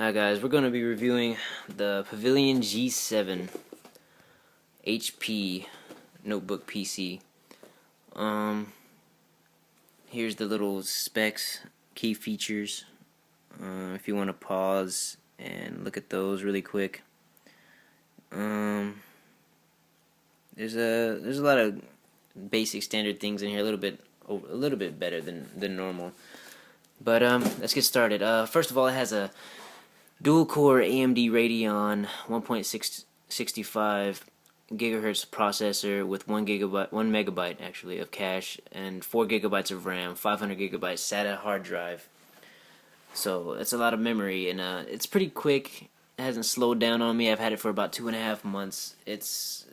Alright guys, we're going to be reviewing the Pavilion G7 HP notebook PC. Here's the little specs, key features, if you want to pause and look at those really quick. There's a lot of basic standard things in here, a little bit better than normal. But let's get started. First of all, it has a dual-core AMD Radeon 1.665 gigahertz processor with 1 megabyte actually of cache and 4 gigabytes of RAM, 500 gigabytes SATA hard drive. So it's a lot of memory, and it's pretty quick. It hasn't slowed down on me. I've had it for about 2.5 months. It's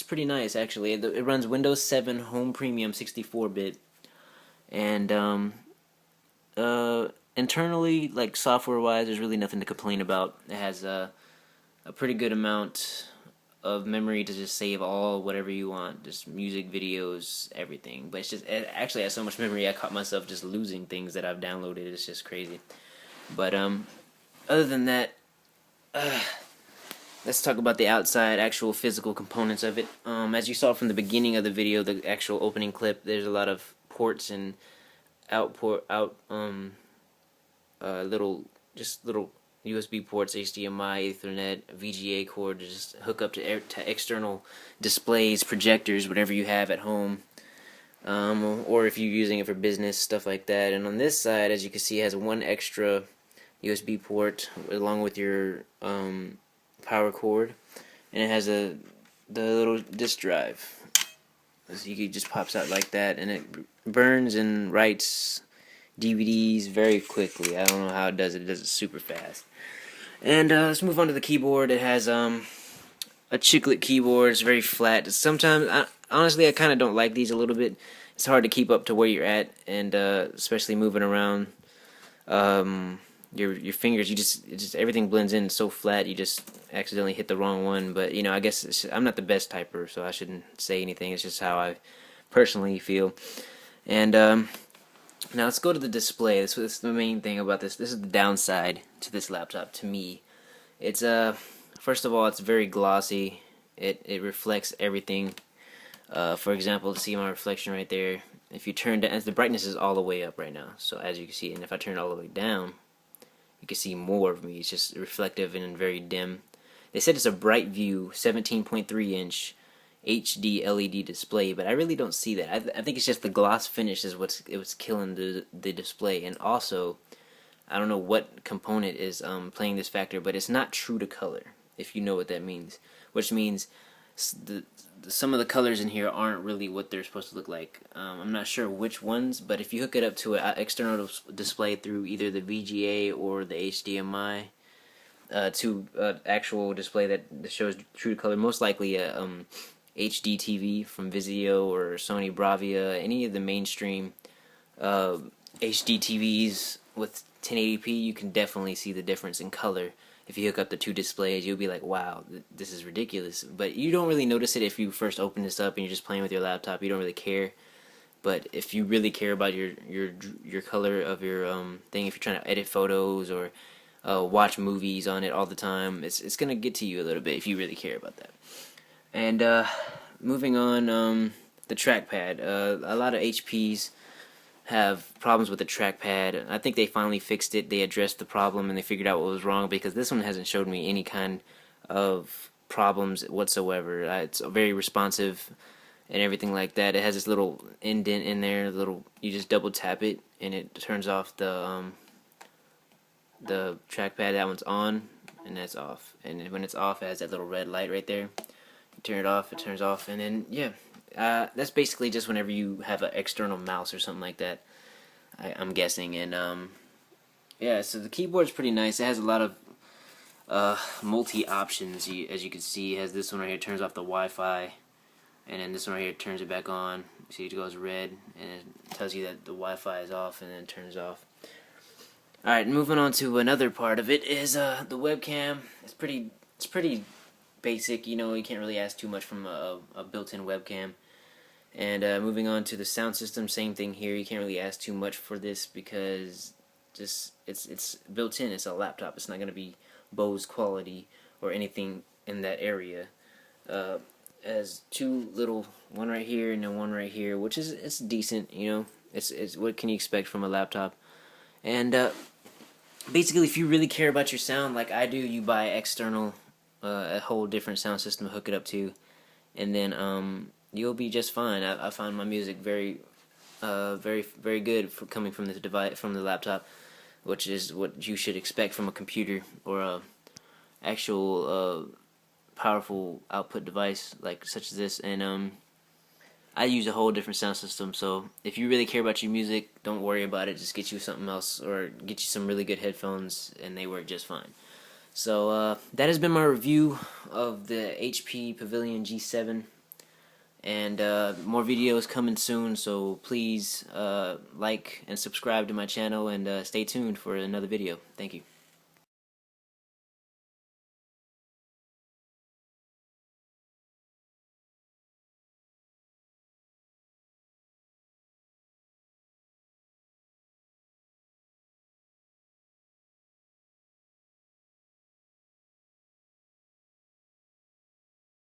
pretty nice actually. It runs Windows 7 Home Premium 64-bit, and internally, like software-wise, there's really nothing to complain about. It has a pretty good amount of memory to just save whatever you want, just music, videos, everything. But it actually has so much memory, I caught myself just losing things that I've downloaded. It's just crazy. But other than that, let's talk about the outside, actual physical components of it. As you saw from the beginning of the video, the actual opening clip, there's a lot of ports and little USB ports, HDMI, Ethernet, VGA cord to just hook up to external displays, projectors, whatever you have at home, or if you're using it for business, stuff like that. And on this side, as you can see, it has one extra USB port along with your power cord, and it has the little disk drive. So it just pops out like that, and it burns and writes DVDs very quickly. I don't know how it does it. It does it super fast. And let's move on to the keyboard. It has a chiclet keyboard. It's very flat. Sometimes, honestly, I kind of don't like these a little bit. It's hard to keep up to where you're at, and especially moving around your fingers. Everything blends in. It's so flat. You just accidentally hit the wrong one. But I guess I'm not the best typer, so I shouldn't say anything. It's just how I personally feel. And now let's go to the display. This is the main thing about this. This is the downside to this laptop to me. It's first of all, it's very glossy. It reflects everything. For example, see my reflection right there. If you turn down, the brightness is all the way up right now. So as you can see, and if I turn it all the way down, you can see more of me. It's just reflective and very dim. They said it's a bright view 17.3 inch HD LED display, but I really don't see that. I think it's just the gloss finish is what's killing the display. And also, I don't know what component is playing this factor, but it's not true to color, if you know what that means. Which means some of the colors in here aren't really what they're supposed to look like. I'm not sure which ones, but if you hook it up to an external display through either the VGA or the HDMI to an actual display that shows true to color, most likely a HD TV from Vizio or Sony Bravia, any of the mainstream HD TVs with 1080p, you can definitely see the difference in color. If you hook up the two displays, you'll be like, wow, this is ridiculous. But you don't really notice it if you first open this up and you're just playing with your laptop. You don't really care. But if you really care about your color of your thing, if you're trying to edit photos or watch movies on it all the time, it's gonna get to you a little bit if you really care about that. And moving on, the trackpad. A lot of HPs have problems with the trackpad. I think they finally fixed it. They addressed the problem and they figured out what was wrong, because this one hasn't showed me any kind of problems whatsoever. It's very responsive and everything like that. It has this little indent in there. You just double tap it and it turns off the trackpad. That one's on and that's off. And when it's off, it has that little red light right there. Turn it off, it turns off, and then that's basically just whenever you have an external mouse or something like that, I'm guessing. And so the keyboard's pretty nice. It has a lot of multi options. As you can see, it has this one right here, turns off the Wi-Fi, and then this one right here turns it back on. See, it goes red and it tells you that the Wi-Fi is off, and then it turns off. Alright, moving on to another part of it is the webcam. It's pretty basic, you can't really ask too much from a built-in webcam. And moving on to the sound system, same thing here. You can't really ask too much for this because just it's built in. It's a laptop. It's not gonna be Bose quality or anything in that area. Uh, as two little, one right here and then one right here, which is it's decent. You know, it's what can you expect from a laptop? And basically, if you really care about your sound like I do, you buy external, a whole different sound system to hook it up to, and then you'll be just fine. I find my music very good for coming from the device, from the laptop, which is what you should expect from a computer or a actual powerful output device like such as this. And I use a whole different sound system, so if you really care about your music, don't worry about it. Just get you something else, or get you some really good headphones, and they work just fine. So that has been my review of the HP Pavilion G7, and more videos coming soon, so please like and subscribe to my channel, and stay tuned for another video. Thank you.